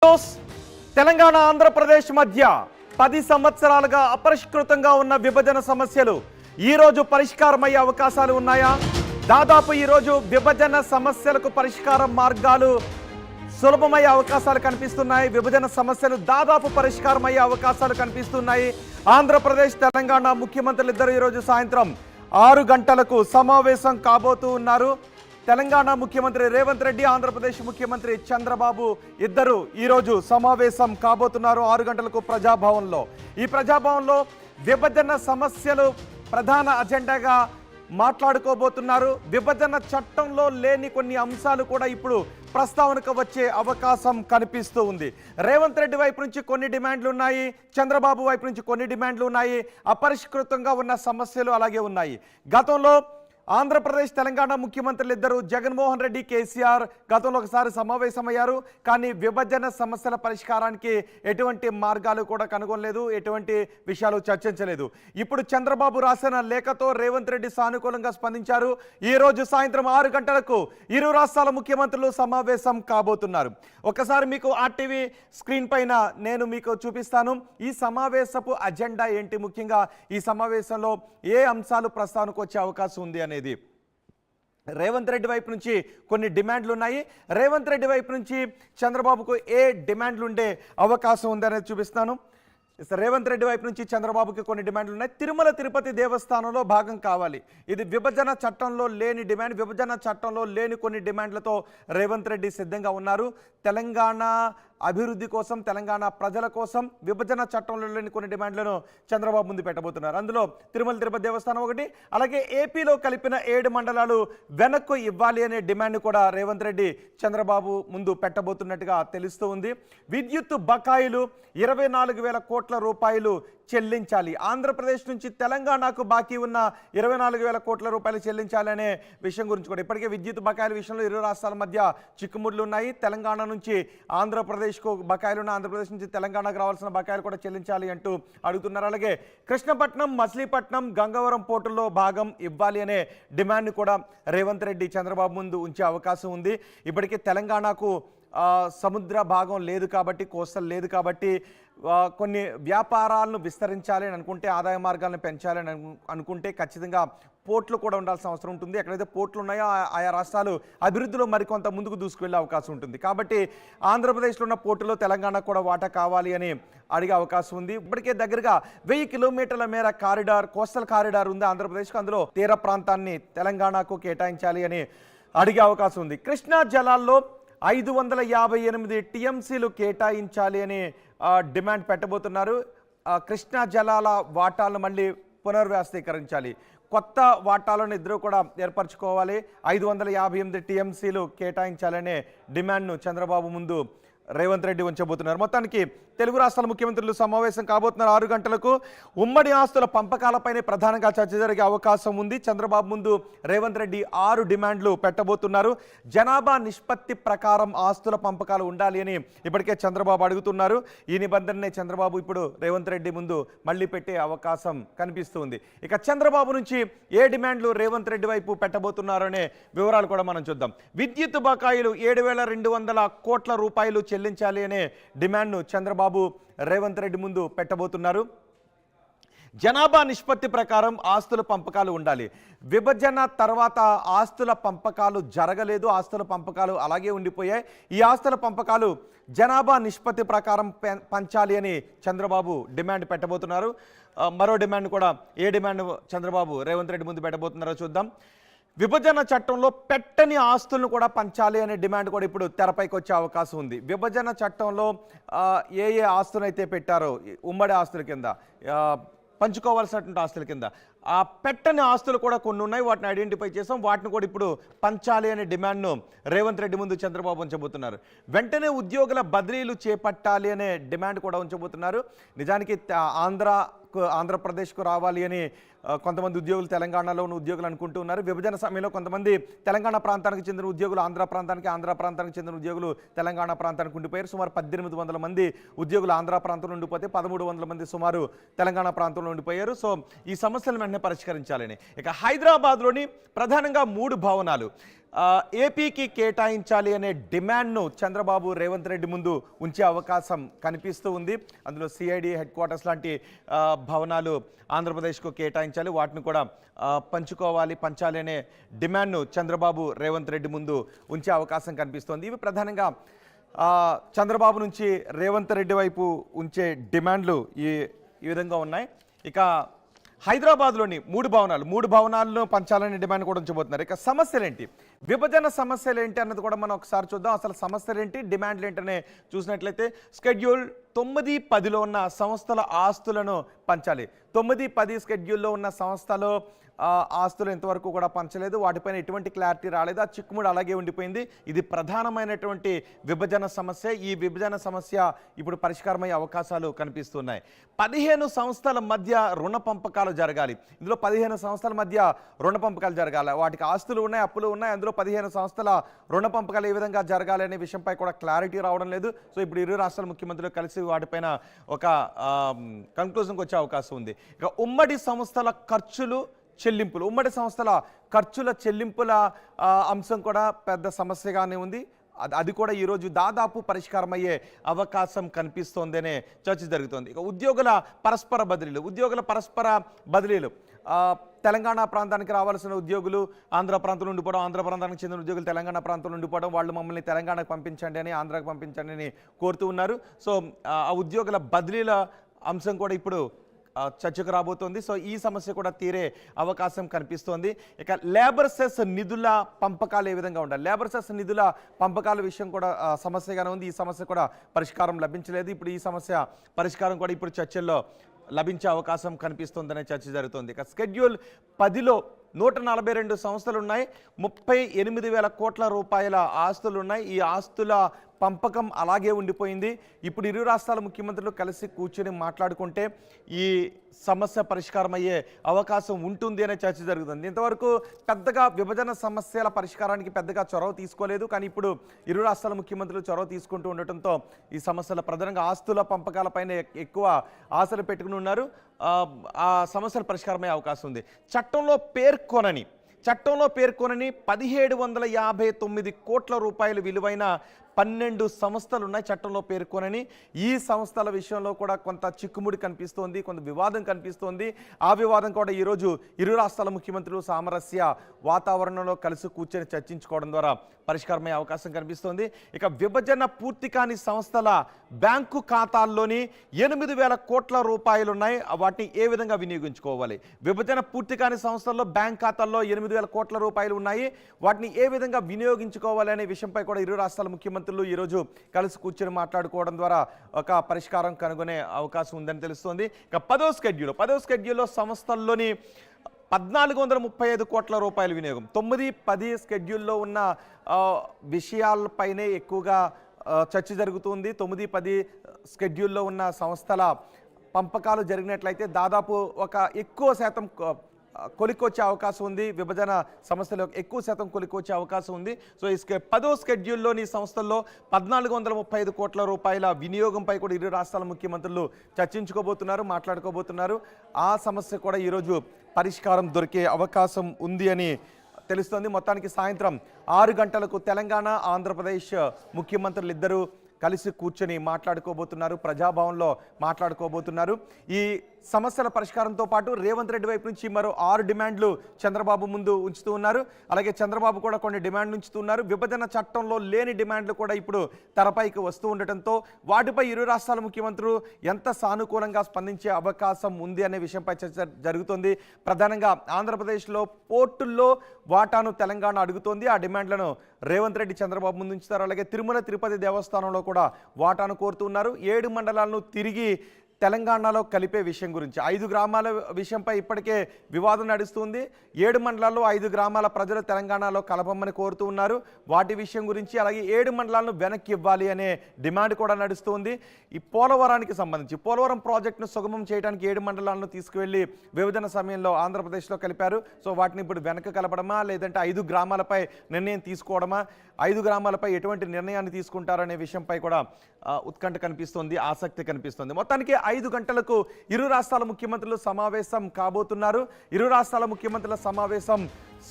News. Telangana Andhra Pradesh మధ్య 10 సంవత్సరాలుగా అపరిష్కృతంగా ఉన్న విభజన సమస్యలు ఈ రోజు పరిష్కారమయ్యే అవకాశాలు ఉన్నాయా? దాదాపు ఈ రోజు విభజన సమస్యలకు పరిష్కార మార్గాలు సులభమయ్యే అవకాశాలు కనిపిస్తున్నాయి. విభజన సమస్యలు దాదాపు పరిష్కారమయ్యే అవకాశాలు కనిపిస్తున్నాయి. ఆంధ్రప్రదేశ్ తెలంగాణ ముఖ్యమంత్రులు ఇద్దరు ఈ రోజు సాయంత్రం 6 గంటలకు సమావేశం కాబోతూ ఉన్నారు. తెలంగాణ ముఖ్యమంత్రి రేవంత్ రెడ్డి, ఆంధ్రప్రదేశ్ ముఖ్యమంత్రి చంద్రబాబు ఇద్దరు ఈరోజు సమావేశం కాబోతున్నారు 6 గంటలకు ప్రజాభవన్లో. ఈ ప్రజాభవన్లో విభజన సమస్యలు ప్రధాన అజెండాగా మాట్లాడుకోబోతున్నారు. విభజన చట్టంలో లేని కొన్ని అంశాలు కూడా ఇప్పుడు ప్రస్తావనకు వచ్చే అవకాశం కనిపిస్తూ ఉంది. రేవంత్ రెడ్డి వైపు నుంచి కొన్ని డిమాండ్లు ఉన్నాయి, చంద్రబాబు వైపు నుంచి కొన్ని డిమాండ్లు ఉన్నాయి. అపరిష్కృతంగా ఉన్న సమస్యలు అలాగే ఉన్నాయి. గతంలో ఆంధ్రప్రదేశ్ తెలంగాణ ముఖ్యమంత్రులు ఇద్దరు జగన్మోహన్ రెడ్డి, కేసీఆర్ గతంలో ఒకసారి సమావేశమయ్యారు. కానీ విభజన సమస్యల పరిష్కారానికి ఎటువంటి మార్గాలు కూడా కనుగొనలేదు, ఎటువంటి విషయాలు చర్చించలేదు. ఇప్పుడు చంద్రబాబు రాసిన లేఖతో రేవంత్ రెడ్డి సానుకూలంగా స్పందించారు. ఈ రోజు సాయంత్రం 6 గంటలకు ఇరు రాష్ట్రాల ముఖ్యమంత్రులు సమావేశం కాబోతున్నారు. ఒకసారి మీకు ఆర్టీవీ స్క్రీన్ పైన నేను మీకు చూపిస్తాను. ఈ సమావేశపు అజెండా ఏంటి, ముఖ్యంగా ఈ సమావేశంలో ఏ అంశాలు ప్రస్తావనకు వచ్చే అవకాశం ఉంది అనేది. రేవంత్ రెడ్డి వైపు నుంచి కొన్ని డిమాండ్లు ఉన్నాయి. రేవంత్ రెడ్డి వైపు నుంచి చంద్రబాబుకు ఏ డిమాండ్లు ఉండే అవకాశం ఉంది అనేది చూపిస్తాను. రేవంత్ రెడ్డి వైపు నుంచి చంద్రబాబుకి కొన్ని డిమాండ్లు ఉన్నాయి. తిరుమల తిరుపతి దేవస్థానంలో భాగం కావాలి. ఇది విభజన చట్టంలో లేని డిమాండ్. విభజన చట్టంలో లేని కొన్ని డిమాండ్లతో రేవంత్ రెడ్డి సిద్ధంగా ఉన్నారు. తెలంగాణ అభివృద్ధి కోసం, తెలంగాణ ప్రజల కోసం విభజన చట్టంలో లేని కొన్ని డిమాండ్లను చంద్రబాబు ముందు పెట్టబోతున్నారు. అందులో తిరుమల తిరుపతి దేవస్థానం ఒకటి, అలాగే ఏపీలో కలిపిన 7 మండలాలు వెనక్కు ఇవ్వాలి అనే డిమాండ్ కూడా రేవంత్ రెడ్డి చంద్రబాబు ముందు పెట్టబోతున్నట్టుగా తెలుస్తూ ఉంది. విద్యుత్ బకాయిలు 24,000 కోట్ల రూపాయలు చెల్లించాలి. ఆంధ్రప్రదేశ్ నుంచి తెలంగాణకు బాకీ ఉన్న 24,000 కోట్ల రూపాయలు చెల్లించాలి అనే విషయం గురించి కూడా ఇప్పటికే విద్యుత్ బకాయిల విషయంలో ఇరు రాష్ట్రాల మధ్య చిక్కుముడ్లు ఉన్నాయి. తెలంగాణ నుంచి ఆంధ్రప్రదేశ్కు బకాయిలు ఉన్న, ఆంధ్రప్రదేశ్ నుంచి తెలంగాణకు రావాల్సిన బకాయిలు కూడా చెల్లించాలి అంటూ అడుగుతున్నారు. అలాగే కృష్ణపట్నం, మచిలీపట్నం, గంగవరం పోర్టుల్లో భాగం ఇవ్వాలి అనే డిమాండ్ కూడా రేవంత్ రెడ్డి చంద్రబాబు ముందు ఉంచే అవకాశం ఉంది. ఇప్పటికే తెలంగాణకు సముద్ర భాగం లేదు కాబట్టి, కోస్టల్ లేదు కాబట్టి కొన్ని వ్యాపారాలను విస్తరించాలి అని అనుకుంటే, ఆదాయ మార్గాలను పెంచాలని అనుకుంటే ఖచ్చితంగా పోర్ట్లు కూడా ఉండాల్సిన అవసరం ఉంటుంది. ఎక్కడైతే పోర్ట్లు ఉన్నాయో ఆయా రాష్ట్రాలు అభివృద్ధిలో మరికొంత ముందుకు దూసుకువెళ్ళే అవకాశం ఉంటుంది. కాబట్టి ఆంధ్రప్రదేశ్లో ఉన్న పోర్టులో తెలంగాణ కూడా వాటా కావాలి అని అడిగే అవకాశం ఉంది. ఇప్పటికే దగ్గరగా 1000 కిలోమీటర్ల మేర కారిడార్, కోస్టల్ కారిడార్ ఉంది ఆంధ్రప్రదేశ్కు. అందులో తీర ప్రాంతాన్ని తెలంగాణకు కేటాయించాలి అని అడిగే అవకాశం ఉంది. కృష్ణా జలాల్లో 558 టీఎంసీలు కేటాయించాలి అని డిమాండ్ పెట్టబోతున్నారు. కృష్ణా జలాల వాటాలను మళ్ళీ పునర్వ్యవస్థీకరించాలి, కొత్త వాటాలను ఇద్దరు కూడా ఏర్పరచుకోవాలి. 558 టీఎంసీలు కేటాయించాలనే డిమాండ్ను చంద్రబాబు ముందు రేవంత్ రెడ్డి ఉంచబోతున్నారు. మొత్తానికి తెలుగు రాష్ట్రాల ముఖ్యమంత్రులు సమావేశం కాబోతున్నారు 6 గంటలకు. ఉమ్మడి ఆస్తుల పంపకాలపైనే ప్రధానంగా చర్చ జరిగే అవకాశం ఉంది. చంద్రబాబు ముందు రేవంత్ రెడ్డి 6 డిమాండ్లు పెట్టబోతున్నారు. జనాభా నిష్పత్తి ప్రకారం ఆస్తుల పంపకాలు ఉండాలి అని ఇప్పటికే చంద్రబాబు అడుగుతున్నారు. ఈ నిబంధననే చంద్రబాబు ఇప్పుడు రేవంత్ రెడ్డి ముందు మళ్ళీ పెట్టే అవకాశం కనిపిస్తుంది. ఇక చంద్రబాబు నుంచి ఏ డిమాండ్లు రేవంత్ రెడ్డి వైపు పెట్టబోతున్నారు అనే వివరాలు కూడా మనం చూద్దాం. విద్యుత్ బకాయిలు 7,200 కోట్ల రూపాయలు చెల్లించాలి అనే డిమాండ్ను చంద్రబాబు రేవంత్ రెడ్డి ముందు పెట్టబోతున్నారు. జనాభా నిష్పత్తి ప్రకారం ఆస్తుల పంపకాలు ఉండాలి. విభజన తర్వాత ఆస్తుల పంపకాలు జరగలేదు, ఆస్తుల పంపకాలు అలాగే ఉండిపోయాయి. ఈ ఆస్తుల పంపకాలు జనాభా నిష్పత్తి ప్రకారం పంచాలి అని చంద్రబాబు డిమాండ్ పెట్టబోతున్నారు. మరో డిమాండ్ కూడా, ఏ డిమాండ్ చంద్రబాబు రేవంత్ రెడ్డి ముందు పెట్టబోతున్నారో చూద్దాం. విభజన చట్టంలో పెట్టని ఆస్తులను కూడా పంచాలి అనే డిమాండ్ కూడా ఇప్పుడు తెరపైకి వచ్చే అవకాశం ఉంది. విభజన చట్టంలో ఏ ఆస్తులు అయితే పెట్టారో ఉమ్మడి ఆస్తుల కింద, పంచుకోవాల్సినటువంటి ఆస్తుల కింద ఆ పెట్టని ఆస్తులు కూడా కొన్ని ఉన్నాయి. వాటిని ఐడెంటిఫై చేసాం, వాటిని కూడా ఇప్పుడు పంచాలి అనే డిమాండ్ను రేవంత్ రెడ్డి ముందు చంద్రబాబు ఉంచబోతున్నారు. వెంటనే ఉద్యోగుల బదిలీలు చేపట్టాలి అనే డిమాండ్ కూడా ఉంచబోతున్నారు. నిజానికి ఆంధ్రప్రదేశ్కు రావాలి అని కొంతమంది ఉద్యోగులు తెలంగాణలో ఉన్న ఉద్యోగులు అనుకుంటూ ఉన్నారు. విభజన సమయంలో కొంతమంది తెలంగాణ ప్రాంతానికి చెందిన ఉద్యోగులు ఆంధ్ర ప్రాంతానికి చెందిన ఉద్యోగులు తెలంగాణ ప్రాంతానికి ఉండిపోయారు. సుమారు 1800 మంది ఉద్యోగులు ఆంధ్ర ప్రాంతంలో ఉండిపోతే 1300 మంది సుమారు తెలంగాణ ప్రాంతంలో ఉండిపోయారు. సో ఈ సమస్యలు వెంటనే పరిష్కరించాలని. ఇక హైదరాబాద్లోని ప్రధానంగా 3 భవనాలు ఏపీకి కేటాయించాలి అనే డిమాండ్ను చంద్రబాబు రేవంత్ రెడ్డి ముందు ఉంచే అవకాశం కనిపిస్తూ ఉంది. అందులో సిఐడి హెడ్ క్వార్టర్స్ లాంటి భవనాలు ఆంధ్రప్రదేశ్కు కేటాయించాలి, వాటిని కూడా పంచాలి అనే డిమాండ్ను చంద్రబాబు రేవంత్ రెడ్డి ముందు ఉంచే అవకాశం కనిపిస్తోంది. ఇవి ప్రధానంగా చంద్రబాబు నుంచి రేవంత్ రెడ్డి వైపు ఉంచే డిమాండ్లు ఈ విధంగా ఉన్నాయి. ఇక హైదరాబాద్లోని 3 భవనాలను పంచాలనే డిమాండ్ కూడా ఉంచబోతున్నారు. ఇక సమస్యలేంటి, విభజన సమస్యలు ఏంటి అన్నది కూడా మనం ఒకసారి చూద్దాం. అసలు సమస్యలు ఏంటి, డిమాండ్లు ఏంటనే చూసినట్లయితే షెడ్యూల్ 9-10లో ఉన్న సంస్థల ఆస్తులను పంచాలి. 9-10 షెడ్యూల్లో ఉన్న సంస్థలో ఆస్తులు ఎంతవరకు కూడా పంచలేదు, వాటిపైన ఎటువంటి క్లారిటీ రాలేదు, ఆ చిక్కుముడి అలాగే ఉండిపోయింది. ఇది ప్రధానమైనటువంటి విభజన సమస్య. ఈ విభజన సమస్య ఇప్పుడు పరిష్కారమయ్యే అవకాశాలు కనిపిస్తున్నాయి. 15 సంస్థల మధ్య రుణ పంపకాలు జరగాలి. ఇందులో 15 సంస్థల మధ్య రుణ పంపకాలు జరగాలి. వాటికి ఆస్తులు ఉన్నాయి, అప్పులు ఉన్నాయి. అందులో 15 సంస్థల రుణ పంపకాలు ఏ విధంగా జరగాలి అనే విషయంపై కూడా క్లారిటీ రావడం లేదు. సో ఇప్పుడు ఇరు రాష్ట్రాల ముఖ్యమంత్రులు కలిసి వాటిపైన ఒక కంక్లూజన్కి వచ్చే అవకాశం ఉంది. ఇక ఉమ్మడి సంస్థల ఖర్చుల చెల్లింపుల అంశం కూడా పెద్ద సమస్యగానే ఉంది. అది కూడా ఈరోజు దాదాపు పరిష్కారం అయ్యే అవకాశం కనిపిస్తోందనే చర్చ జరుగుతోంది. ఇక ఉద్యోగుల పరస్పర బదిలీలు తెలంగాణ ప్రాంతానికి రావాల్సిన ఉద్యోగులు ఆంధ్ర ప్రాంతంలో ఉండిపోవడం, ఆంధ్ర ప్రాంతానికి చెందిన ఉద్యోగులు తెలంగాణ ప్రాంతంలో ఉండిపోవడం, వాళ్ళు మమ్మల్ని తెలంగాణకు పంపించండి అని, ఆంధ్రాకు పంపించండి అని కోరుతూ ఉన్నారు. సో ఆ ఉద్యోగుల బదిలీల అంశం కూడా ఇప్పుడు చర్చకు రాబోతోంది. సో ఈ సమస్య కూడా తీరే అవకాశం కనిపిస్తోంది. ఇక లేబర్ సెస్ నిధుల పంపకాలు ఏ విధంగా ఉండాలి, లేబర్ సెస్ నిధుల పంపకాల విషయం కూడా సమస్యగానే ఉంది. ఈ సమస్య కూడా పరిష్కారం లభించలేదు. ఇప్పుడు ఈ సమస్య పరిష్కారం కూడా ఇప్పుడు చర్చల్లో లభించే అవకాశం కనిపిస్తుందనే చర్చ జరుగుతుంది. ఇక షెడ్యూల్ 10లో 142 సంస్థలు ఉన్నాయి, 38,000 కోట్ల రూపాయల ఆస్తులు ఉన్నాయి. ఈ ఆస్తుల పంపకం అలాగే ఉండిపోయింది. ఇప్పుడు ఇరు రాష్ట్రాల ముఖ్యమంత్రులు కలిసి కూర్చొని మాట్లాడుకుంటే ఈ సమస్య పరిష్కారం అయ్యే అవకాశం ఉంటుంది అనే చర్చ జరుగుతుంది. ఇంతవరకు పెద్దగా విభజన సమస్యల పరిష్కారానికి పెద్దగా చొరవ తీసుకోలేదు. కానీ ఇప్పుడు ఇరు రాష్ట్రాల ముఖ్యమంత్రులు చొరవ తీసుకుంటూ ఉండటంతో ఈ సమస్యల ప్రధానంగా ఆస్తుల పంపకాలపైన ఎక్కువ ఆశలు పెట్టుకుని ఉన్నారు. ఆ సమస్యల పరిష్కారమయ్యే అవకాశం ఉంది. చట్టంలో పేర్కొనని 1759 కోట్ల రూపాయలు విలువైన 12 సంస్థలు ఉన్నాయి చట్టంలో పేర్కొనని. ఈ సంస్థల విషయంలో కూడా కొంత చిక్కుముడి కనిపిస్తోంది, కొంత వివాదం కనిపిస్తోంది. ఆ వివాదం కూడా ఈరోజు ఇరు రాష్ట్రాల ముఖ్యమంత్రులు సామరస్య వాతావరణంలో కలిసి కూర్చొని చర్చించుకోవడం ద్వారా పరిష్కారమయ్యే అవకాశం కనిపిస్తోంది. ఇక విభజన పూర్తి కాని సంస్థల బ్యాంకు ఖాతాల్లోని 8,000 కోట్ల రూపాయలు ఉన్నాయి, వాటిని ఏ విధంగా వినియోగించుకోవాలి. విభజన పూర్తి కాని సంస్థల్లో బ్యాంక్ ఖాతాల్లో 8,000 కోట్ల రూపాయలు ఉన్నాయి, వాటిని ఏ విధంగా వినియోగించుకోవాలి అనే విషయంపై కూడా ఇరు రాష్ట్రాల ముఖ్యమంత్రులు ఈరోజు కలిసి కూర్చొని మాట్లాడుకోవడం ద్వారా ఒక పరిష్కారం కనుగొనే అవకాశం ఉందని తెలుస్తోంది. ఇక 10వ షెడ్యూల్లో సంస్థల్లోని 1,435 కోట్ల రూపాయల వినియోగం. 9-10 షెడ్యూల్లో ఉన్న విషయాలపైనే ఎక్కువగా చర్చ జరుగుతుంది. 9-10 షెడ్యూల్లో ఉన్న సంస్థల పంపకాలు జరిగినట్లయితే దాదాపు ఒక ఎక్కువ శాతం కొలికొచ్చే అవకాశం ఉంది. విభజన సమస్యలో ఎక్కువ శాతం కొలికొచ్చే అవకాశం ఉంది. సో ఈ 10వ షెడ్యూల్లోని సంస్థల్లో 1,435 కోట్ల రూపాయల వినియోగంపై కూడా ఇరు రాష్ట్రాల ముఖ్యమంత్రులు మాట్లాడుకోబోతున్నారు. ఆ సమస్య కూడా ఈరోజు పరిష్కారం దొరికే అవకాశం ఉంది అని తెలుస్తోంది. మొత్తానికి సాయంత్రం 6 గంటలకు తెలంగాణ, ఆంధ్రప్రదేశ్ ముఖ్యమంత్రులు ఇద్దరు కలిసి కూర్చొని మాట్లాడుకోబోతున్నారు, ప్రజాభవన్లో మాట్లాడుకోబోతున్నారు. ఈ సమస్యల పరిష్కారంతో పాటు రేవంత్ రెడ్డి వైపు నుంచి మరో 6 డిమాండ్లు చంద్రబాబు ముందు ఉంచుతూ ఉన్నారు. అలాగే చంద్రబాబు కూడా కొన్ని డిమాండ్లు ఉంచుతున్నారు. విభజన చట్టంలో లేని డిమాండ్లు కూడా ఇప్పుడు తెరపైకి వస్తూ ఉండటంతో వాటిపై ఇరు రాష్ట్రాల ముఖ్యమంత్రులు ఎంత సానుకూలంగా స్పందించే అవకాశం ఉంది అనే విషయంపై చర్చ జరుగుతోంది. ప్రధానంగా ఆంధ్రప్రదేశ్లో పోర్టుల్లో వాటాను తెలంగాణ అడుగుతోంది. ఆ డిమాండ్లను రేవంత్ రెడ్డి చంద్రబాబు ముందు ఉంచుతారు. అలాగే తిరుమల తిరుపతి దేవస్థానంలో కూడా వాటాను కోరుతున్నారు. 7 మండలాలను తిరిగి తెలంగాణలో కలిపే విషయం గురించి 5 గ్రామాల విషయంపై ఇప్పటికే వివాదం నడుస్తుంది. 7 మండలాల్లో 5 గ్రామాల ప్రజలు తెలంగాణలో కలపమని కోరుతూ ఉన్నారు. వాటి విషయం గురించి అలాగే 7 మండలాలను వెనక్కి ఇవ్వాలి అనే డిమాండ్ కూడా నడుస్తుంది. ఈ పోలవరానికి సంబంధించి పోలవరం ప్రాజెక్టును సుగమం చేయడానికి 7 మండలాలను తీసుకువెళ్ళి విభజన సమయంలో ఆంధ్రప్రదేశ్లో కలిపారు. సో వాటిని ఇప్పుడు వెనక్కి కలపడమా లేదంటే 5 గ్రామాలపై నిర్ణయం తీసుకోవడమా, 5 గ్రామాలపై ఎటువంటి నిర్ణయాన్ని తీసుకుంటారనే విషయంపై కూడా ఉత్కంఠ కనిపిస్తుంది, ఆసక్తి కనిపిస్తుంది. మొత్తానికి 5 గంటలకు ఇరు రాష్ట్రాల ముఖ్యమంత్రులు సమావేశం కాబోతున్నారు. ఇరు రాష్ట్రాల ముఖ్యమంత్రుల సమావేశం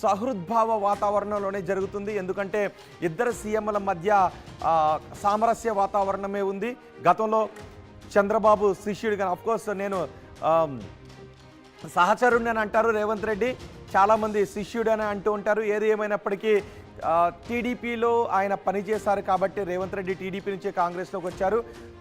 సహృద్భావ వాతావరణంలోనే జరుగుతుంది. ఎందుకంటే ఇద్దరు సీఎంల మధ్య సామరస్య వాతావరణమే ఉంది. గతంలో చంద్రబాబు శిష్యుడిగా, అఫ్కోర్స్ నేను సహచరుడిని అని అంటారు రేవంత్ రెడ్డి, చాలామంది శిష్యుడు అని అంటూ ఉంటారు. ఏది ఏమైనప్పటికీ టీడీపీలో ఆయన పనిచేశారు కాబట్టి రేవంత్ రెడ్డి టీడీపీ నుంచే కాంగ్రెస్లోకి వచ్చారు.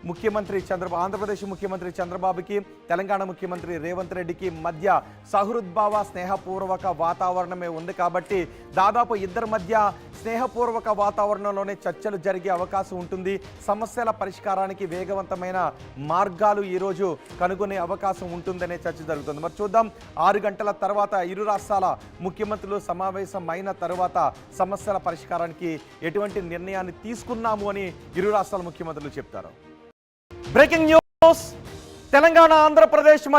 ముఖ్యమంత్రి ఆంధ్రప్రదేశ్ ముఖ్యమంత్రి చంద్రబాబుకి, తెలంగాణ ముఖ్యమంత్రి రేవంత్ రెడ్డికి మధ్య సహృద్భావ స్నేహపూర్వక వాతావరణమే ఉంది. కాబట్టి దాదాపు ఇద్దరి మధ్య స్నేహపూర్వక వాతావరణంలోనే చర్చలు జరిగే అవకాశం ఉంటుంది. సమస్యల పరిష్కారానికి వేగవంతమైన మార్గాలు ఈరోజు కనుగొనే అవకాశం ఉంటుందనే చర్చ జరుగుతుంది. మరి చూద్దాం, 6 గంటల తర్వాత ఇరు రాష్ట్రాల ముఖ్యమంత్రులు సమావేశం అయిన తర్వాత సమస్యల పరిష్కారానికి ఎటువంటి నిర్ణయాన్ని తీసుకున్నాము అని ఇరు రాష్ట్రాల ముఖ్యమంత్రులు చెప్తారు. Breaking news, Telangana Andhra Pradesh